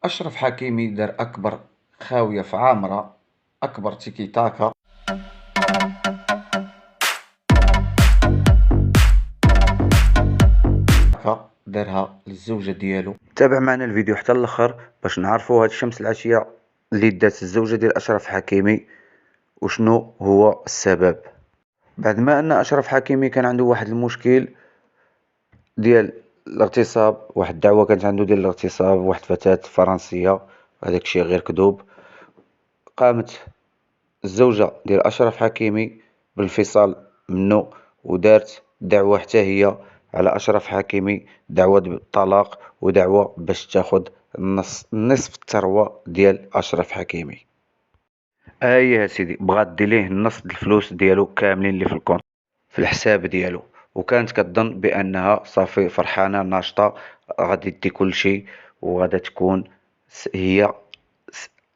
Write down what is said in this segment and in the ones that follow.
أشرف حكيمي دار أكبر خاوية في عامرة، أكبر تيكي تاكا دارها للزوجة ديالو. تابع معنا الفيديو حتى الاخر باش نعرفوا هاد الشمس العشية اللي دات الزوجة ديال أشرف حكيمي وشنو هو السبب. بعد ما أن أشرف حكيمي كان عنده واحد المشكل ديال الاغتصاب، واحد الدعوة كانت عنده ديال الاغتصاب واحد فتاة فرنسية، هذاك الشيء غير كذوب. قامت الزوجة ديال أشرف حكيمي بالانفصال منه ودارت دعوة حتى هي على أشرف حكيمي، دعوة بالطلاق ودعوة باش تاخد نصف الثروة ديال أشرف حكيمي. يا سيدي بغات دير ليه النص د الفلوس ديالو كاملين اللي في الكونت في الحساب ديالو، وكانت كتظن بأنها صافي فرحانة ناشطة غادي دي كل شيء وغادا تكون هي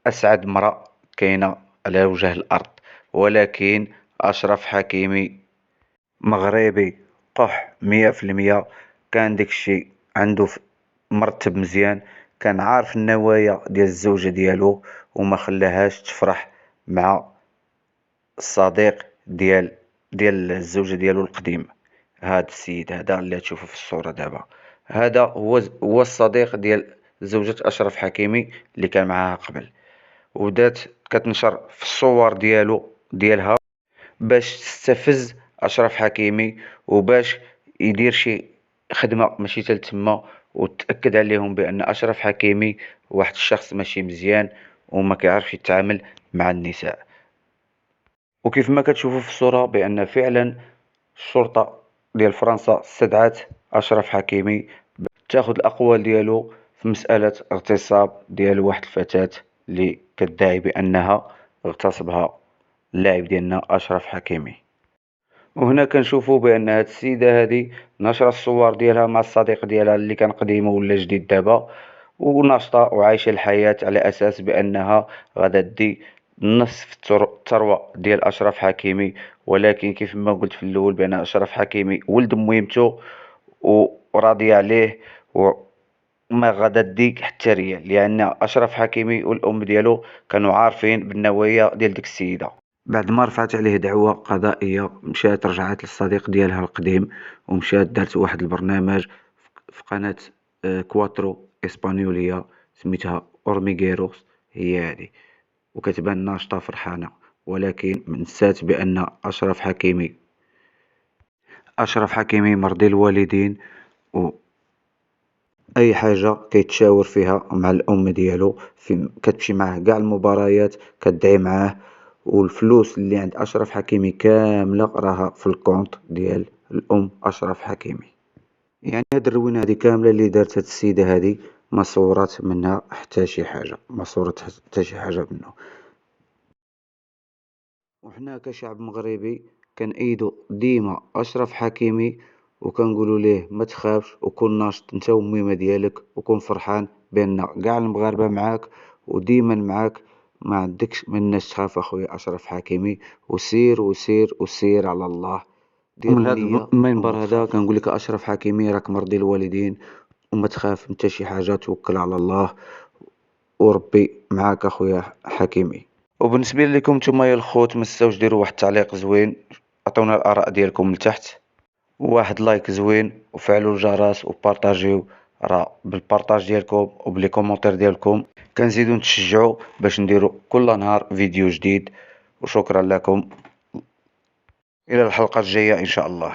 أسعد امرأة كاينة على وجه الأرض. ولكن أشرف حكيمي مغربي قح 100%، كان داك الشيء عنده مرتب مزيان، كان عارف النوايا ديال الزوجة ديالو وما خلاهاش تفرح مع الصديق ديال الزوجة ديالو القديم. هاد السيد هذا اللي تشوفه في الصورة دابا، هذا هو الصديق ديال زوجة أشرف حكيمي اللي كان معاها قبل، وبدات كتنشر في الصور ديالها باش تستفز أشرف حكيمي وباش يدير شي خدمة ماشي تما، وتأكد عليهم بأن أشرف حكيمي واحد الشخص ماشي مزيان وما كيعرفش يتعامل مع النساء. وكيف ما كتشوفوا في الصورة بأن فعلا الشرطة ديال فرنسا استدعت أشرف حكيمي تاخد الأقوال ديالو في مسألة اغتصاب ديال واحد الفتاة اللي كتدعي بأنها اغتصبها اللاعب ديالنا أشرف حكيمي. وهنا كنشوفوا بأن هاد السيدة هادي نشرت الصور ديالها مع الصديق ديالها اللي كان قديم ولا جديد دابا، وناشطة وعايشة الحياة على أساس بأنها غادا دي نصف الثروة ديال أشرف حكيمي. ولكن كيف ما قلت في الأول بأن أشرف حكيمي ولد ميمتو وراضي عليه وما غادا ديك حتى ريال، لأن أشرف حكيمي والأم ديالو كانوا عارفين بالنوايا ديال ديك السيدة. بعد ما رفعت عليه دعوى قضائية مشات رجعت للصديق ديالها القديم ومشات دارت واحد البرنامج في قناة كواترو إسبانيولية سميتها أورميغيروس هي هادي، وكتبان ناشطة فرحانة. ولكن نسات بأن أشرف حكيمي مرضي الوالدين، و أي حاجة كيتشاور فيها مع الأم ديالو، كتمشي معاه قاع المباريات كتدعي معاه، والفلوس اللي عند أشرف حكيمي كاملة راها في الكونت ديال الأم أشرف حكيمي. يعني هاد الروينة هادي كاملة اللي دارت هاد السيدة هادي ما صورت منها حتى شي حاجة، ما صورت حتى شي حاجة منه. وحنا كشعب مغربي كنأيدو ديما أشرف حكيمي وكنقولوا ليه ما تخافش وكون ناشط انت والميمة ديالك وكون فرحان بان قاع المغاربة معاك وديما معاك، ما عندكش مناش تخاف اخويا أشرف حكيمي، وسير وسير وسير على الله. ومن هذا المنبر هذا كنقول لك أشرف حكيمي راك مرضي الوالدين وما تخاف انت شي حاجة، توكل على الله وربي معاك اخويا حكيمي. وبالنسبه لكم نتوما يا الخوت ما تنساوش ديروا واحد التعليق زوين، عطونا الاراء ديالكم لتحت، وواحد لايك زوين وفعلوا الجرس وبارطاجيو، راه بالبارطاج ديالكم وبلي كومونتير ديالكم كنزيدو نتشجعوا باش نديروا كل نهار فيديو جديد. وشكرا لكم، الى الحلقة الجاية ان شاء الله.